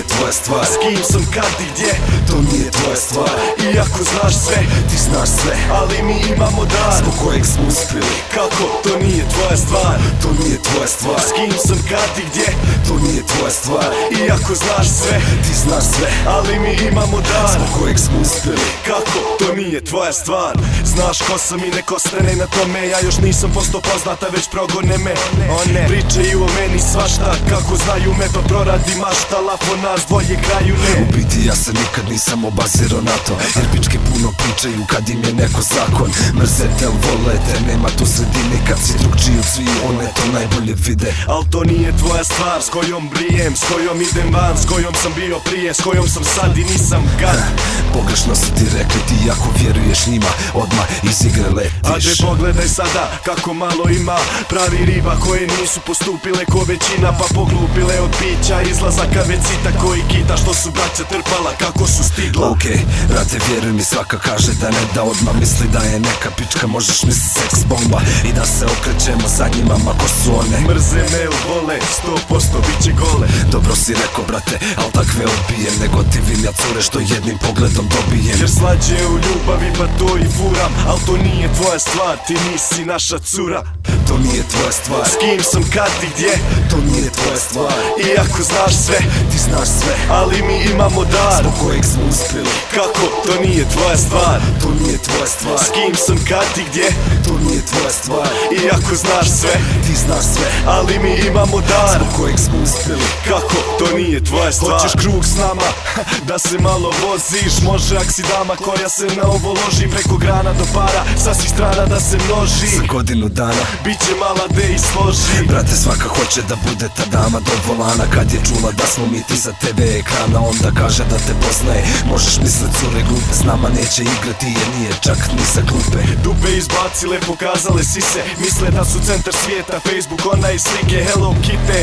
nije tvoja stvar. S kim sam, kad i gdje, to nije tvoja stvar. Iako znaš sve, ti znaš sve, ali mi imamo dar zbog kojeg smo uspjeli. Kako, to nije tvoja stvar, to nije tvoja stvar. S kim sam, kad i gdje, to nije tvoja stvar. Iako znaš sve, ti znaš sve, ali mi imamo dar zbog kojeg smo uspjeli. Kako, to nije tvoja stvar. Znaš ko sam i nek ostane na tome. Ja još nisam postao poznata, već progone me one. Pričaju o meni svašta, kako znaju me, pa proradi mašta. Lafo nas dvoje kraju ne. U biti ja se nikad nisam obazirao na to, jer pičke puno pričaju kad im je neko zakon. Mrze te ili vole te, nema tu sredine. Kad si drugčiji od svi, one to najbolje vide. Al to nije tvoja stvar, s kojom brijem, s kojom idem van, s kojom sam bio prije, s kojom sam sad i nisam gad. Pogrešno su ti rekli, ti ako vjeruješ njima, odmah iz igre letiš. A te pogledaj sada kako malo ima pravi riba koje nisu postupile ko većina, pa poglupile od pića izlazaka vecita koji kita što su braća trpala kako su stigla. Okej, brate, vjeruj mi, svaka kaže da ne, da odmah misli da je neka pička. Možeš misli seks bomba i da se okrećemo za njima mako su one. Mrze me ili vole, 100% bit će gole. Dobro si rekao, brate, al takve odbijem, nego ti vinja cure što jednim pogledom dobijem. Jer slađe u ljubavi pa to i furam, al to nije tvoja stvar, ti nisi naša cura. To nije tvoja stvar. S kim sam, kad i gdje, to nije tvoja stvar. Iako znaš sve, ti znaš sve, ali mi imamo dar zbog kojeg smo uspjeli. Kako, to nije tvoja stvar, to nije tvoja stvar. S kim sam, kad i gdje, to nije tvoja stvar. Iako znaš sve, ti znaš sve, ali mi imamo dar zbog kojeg smo uspjeli. Kako, to nije tvoja stvar. Hoćeš krug s nama, da se malo voziš. Može ak si dama koja se na ovo loži. Preko grana do para, sa svih strana da se množi. Za godinu dana biće mala de i složi. Brate, svaka hoće da bude ta dama do volana. Kad je čula da smo mi ti za TV ekrana, onda kaže da te poznaje. Možeš mislit cure glupe, s nama neće igrati jer nije čak ni za klupe. Dupe izbacile, pokazale sise, misle da su centar svijeta. Facebook, ona i slike, Hello Kitty.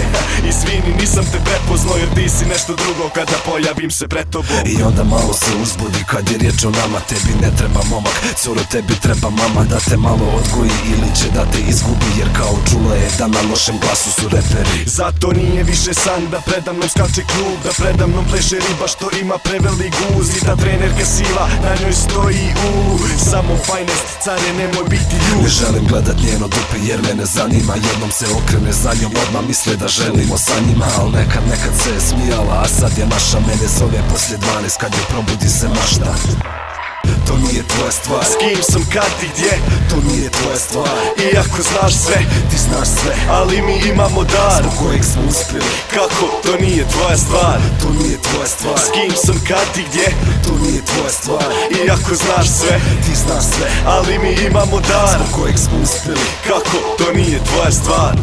Izvini, nisam te prepoznao jer ti si nešto drugo kada pojavim se pred tobom. I onda malo se uzbudi kad je riječ o nama. Tebi ne treba momak, curo, tebi treba mama da te malo odgoji ili će da te izgubi. Jer kao čula je da na lošem glasu su reperi. Zato nije više san da predamnom skače klub, da predamnom pleše riba što ima preveli guz. I ta trenerka sila, na njoj stoji samo finest, care nemoj biti ljud. Ne želim gledat njeno dupe jer me ne zanima. Jednom se okrene za njom, odmah misle da želimo sa njima. Al nekad se je smijala, a sad je naša. Mene zove poslije 12 kad je probudi se mašta. To nije tvoja stvar. S kim sam, kad i gdje, to nije tvoja stvar. Iako znaš sve, ti znaš sve, ali mi imamo dar zbog kojeg smo uspjeli. Kako, to nije tvoja stvar, to nije tvoja stvar. S kim sam, kad i gdje, to nije tvoja stvar. Iako znaš sve, ti znaš sve, ali mi imamo dar zbog kojeg smo uspjeli. Kako, to nije tvoja stvar.